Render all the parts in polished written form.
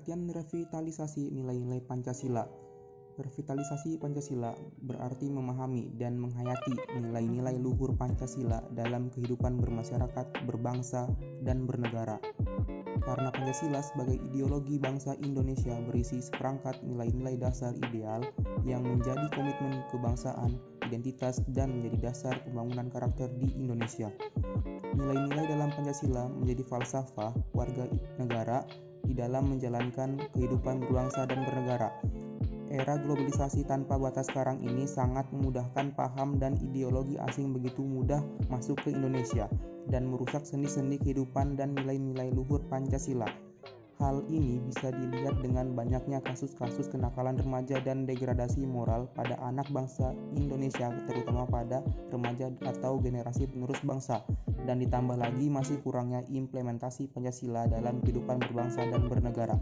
Pengertian revitalisasi nilai-nilai Pancasila. Revitalisasi Pancasila berarti memahami dan menghayati nilai-nilai luhur Pancasila dalam kehidupan bermasyarakat, berbangsa, dan bernegara. Karena Pancasila sebagai ideologi bangsa Indonesia berisi seperangkat nilai-nilai dasar ideal yang menjadi komitmen kebangsaan, identitas, dan menjadi dasar pembangunan karakter di Indonesia. Nilai-nilai dalam Pancasila menjadi falsafah warga negara di dalam menjalankan kehidupan berbangsa dan bernegara. Era globalisasi tanpa batas sekarang ini sangat memudahkan paham dan ideologi asing begitu mudah masuk ke Indonesia dan merusak sendi-sendi kehidupan dan nilai-nilai luhur Pancasila. Hal ini bisa dilihat dengan banyaknya kasus-kasus kenakalan remaja dan degradasi moral pada anak bangsa Indonesia, terutama pada remaja atau generasi penerus bangsa, dan ditambah lagi masih kurangnya implementasi Pancasila dalam kehidupan berbangsa dan bernegara.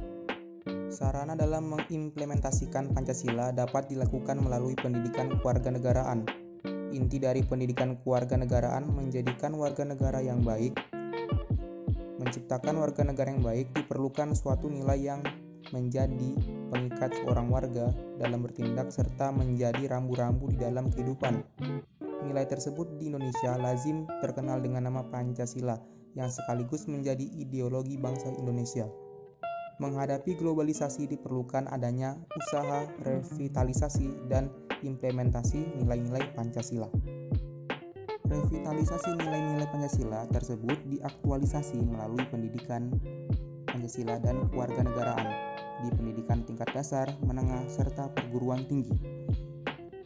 Sarana dalam mengimplementasikan Pancasila dapat dilakukan melalui pendidikan kewarganegaraan. Inti dari pendidikan kewarganegaraan menjadikan warga negara yang baik. Menciptakan warga negara yang baik diperlukan suatu nilai yang menjadi pengikat seorang warga dalam bertindak serta menjadi rambu-rambu di dalam kehidupan. Nilai tersebut di Indonesia lazim terkenal dengan nama Pancasila yang sekaligus menjadi ideologi bangsa Indonesia. Menghadapi globalisasi diperlukan adanya usaha revitalisasi dan implementasi nilai-nilai Pancasila. Revitalisasi nilai-nilai Pancasila tersebut diaktualisasi melalui pendidikan Pancasila dan kewarganegaraan di pendidikan tingkat dasar, menengah, serta perguruan tinggi.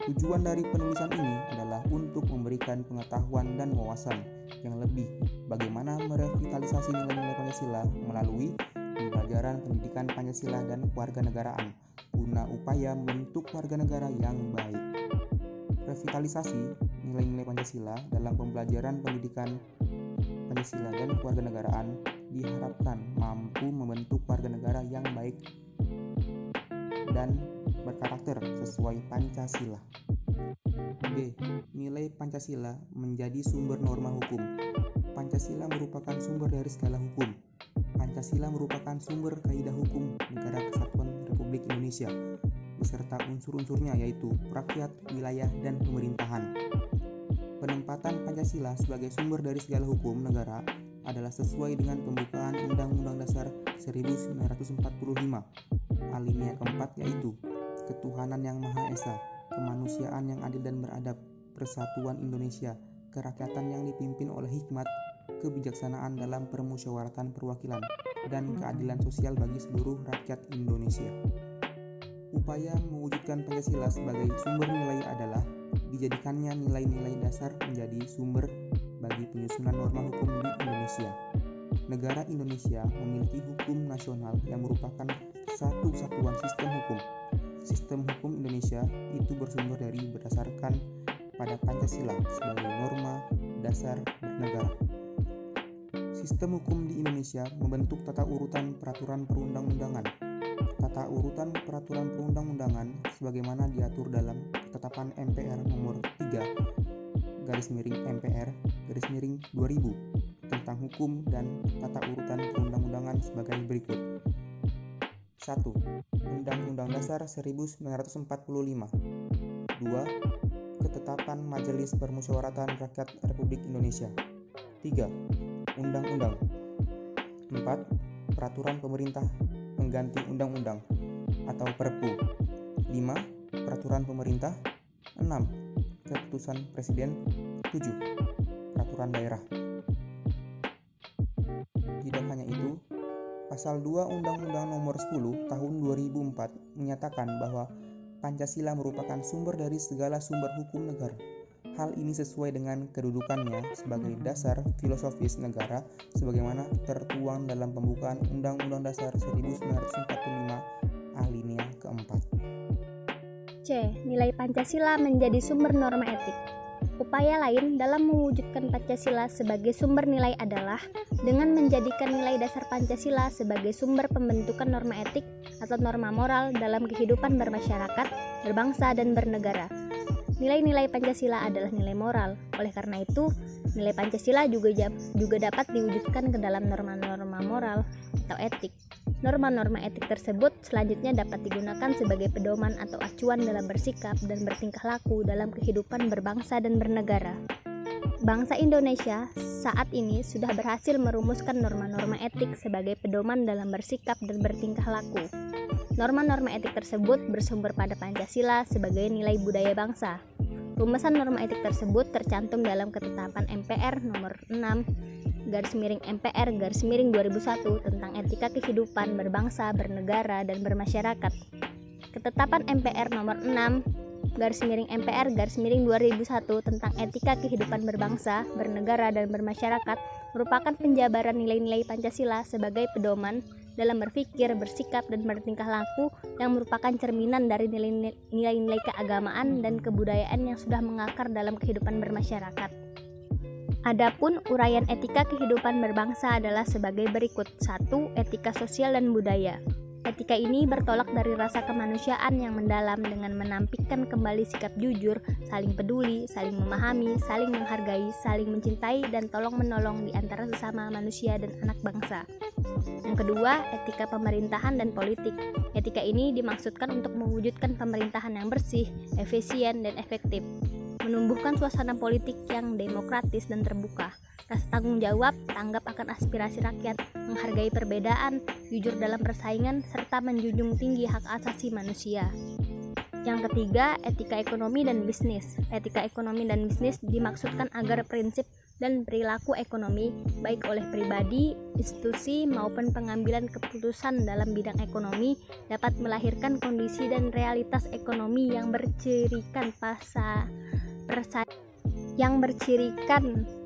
Tujuan dari penulisan ini adalah untuk memberikan pengetahuan dan wawasan yang lebih bagaimana merevitalisasi nilai-nilai Pancasila melalui pembelajaran pendidikan Pancasila dan kewarganegaraan guna upaya membentuk warga negara yang baik. Revitalisasi nilai-nilai Pancasila dalam pembelajaran pendidikan Pancasila dan kewarganegaraan diharapkan mampu membentuk warga negara yang baik dan berkarakter sesuai Pancasila. B. Nilai Pancasila menjadi sumber norma hukum. Pancasila merupakan sumber dari segala hukum. Pancasila merupakan sumber kaidah hukum Negara Kesatuan Republik Indonesia beserta unsur-unsurnya yaitu rakyat, wilayah, dan pemerintahan. Penempatan Pancasila sebagai sumber dari segala hukum negara adalah sesuai dengan pembukaan Undang-Undang Dasar 1945 alinea keempat yaitu ketuhanan yang Maha Esa, kemanusiaan yang adil dan beradab, persatuan Indonesia, kerakyatan yang dipimpin oleh hikmat, kebijaksanaan dalam permusyawaratan perwakilan, dan keadilan sosial bagi seluruh rakyat Indonesia. Upaya mewujudkan Pancasila sebagai sumber nilai adalah dijadikannya nilai-nilai dasar menjadi sumber bagi penyusunan norma hukum di Indonesia. Negara Indonesia memiliki hukum nasional yang merupakan satu satuan sistem hukum. Sistem hukum Indonesia itu bersumber dari berdasarkan pada Pancasila sebagai norma dasar bernegara. Sistem hukum di Indonesia membentuk tata urutan peraturan perundang-undangan. Tata urutan peraturan perundang-undangan sebagaimana diatur dalam Ketetapan MPR nomor 3/MPR/2000 tentang hukum dan tata urutan perundang-undangan sebagai berikut. 1. Undang-Undang Dasar 1945. 2. Ketetapan Majelis Permusyawaratan Rakyat Republik Indonesia. 3. Undang-undang. 4. Peraturan pemerintah pengganti undang-undang atau Perpu. 5. Peraturan pemerintah. 6. Keputusan Presiden. 7. Peraturan daerah. Tidak hanya itu, Pasal 2 Undang-Undang Nomor 10 Tahun 2004 menyatakan bahwa Pancasila merupakan sumber dari segala sumber hukum negara. Hal ini sesuai dengan kedudukannya sebagai dasar filosofis negara sebagaimana tertuang dalam pembukaan Undang-Undang Dasar 1945 alinea keempat. C. Nilai Pancasila menjadi sumber norma etik. Upaya lain dalam mewujudkan Pancasila sebagai sumber nilai adalah dengan menjadikan nilai dasar Pancasila sebagai sumber pembentukan norma etik atau norma moral dalam kehidupan bermasyarakat, berbangsa, dan bernegara. Nilai-nilai Pancasila adalah nilai moral. Oleh karena itu, nilai Pancasila juga dapat diwujudkan ke dalam norma-norma norma moral atau etik. Norma-norma etik tersebut selanjutnya dapat digunakan sebagai pedoman atau acuan dalam bersikap dan bertingkah laku dalam kehidupan berbangsa dan bernegara. Bangsa Indonesia saat ini sudah berhasil merumuskan norma-norma etik sebagai pedoman dalam bersikap dan bertingkah laku. Norma-norma etik tersebut bersumber pada Pancasila sebagai nilai budaya bangsa. Rumusan norma etik tersebut tercantum dalam Ketetapan MPR nomor 6/MPR/2001 tentang etika kehidupan berbangsa, bernegara, dan bermasyarakat. Ketetapan MPR nomor 6/MPR/2001 tentang etika kehidupan berbangsa, bernegara, dan bermasyarakat merupakan penjabaran nilai-nilai Pancasila sebagai pedoman dalam berpikir, bersikap, dan bertingkah laku yang merupakan cerminan dari nilai-nilai keagamaan dan kebudayaan yang sudah mengakar dalam kehidupan bermasyarakat. Adapun uraian etika kehidupan berbangsa adalah sebagai berikut. 1. Etika sosial dan budaya. Etika ini bertolak dari rasa kemanusiaan yang mendalam dengan menampilkan kembali sikap jujur, saling peduli, saling memahami, saling menghargai, saling mencintai, dan tolong-menolong di antara sesama manusia dan anak bangsa. Yang kedua, etika pemerintahan dan politik. Etika ini dimaksudkan untuk mewujudkan pemerintahan yang bersih, efisien, dan efektif, menumbuhkan suasana politik yang demokratis dan terbuka, rasa tanggung jawab, tanggap akan aspirasi rakyat, menghargai perbedaan, jujur dalam persaingan, serta menjunjung tinggi hak asasi manusia. Yang ketiga, etika ekonomi dan bisnis. Etika ekonomi dan bisnis dimaksudkan agar prinsip dan perilaku ekonomi, baik oleh pribadi, institusi, maupun pengambilan keputusan dalam bidang ekonomi, dapat melahirkan kondisi dan realitas ekonomi yang bercirikan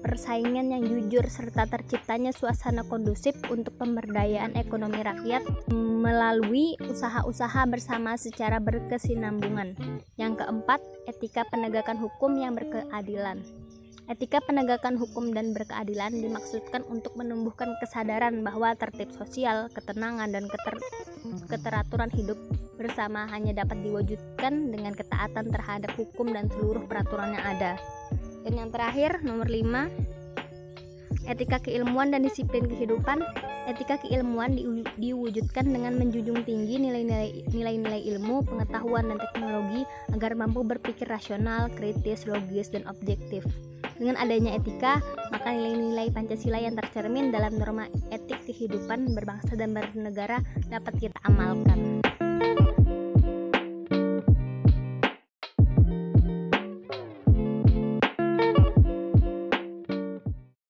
persaingan yang jujur serta terciptanya suasana kondusif untuk pemberdayaan ekonomi rakyat melalui usaha-usaha bersama secara berkesinambungan. Yang keempat, etika penegakan hukum yang berkeadilan. Etika penegakan hukum dan berkeadilan dimaksudkan untuk menumbuhkan kesadaran bahwa tertib sosial, ketenangan, dan keteraturan hidup bersama hanya dapat diwujudkan dengan ketaatan terhadap hukum dan seluruh peraturan yang ada. Dan yang terakhir, nomor 5, etika keilmuan dan disiplin kehidupan. Etika keilmuan diwujudkan dengan menjunjung tinggi nilai-nilai ilmu, pengetahuan, dan teknologi agar mampu berpikir rasional, kritis, logis, dan objektif. Dengan adanya etika, maka nilai-nilai Pancasila yang tercermin dalam norma etik kehidupan berbangsa dan bernegara dapat kita amalkan.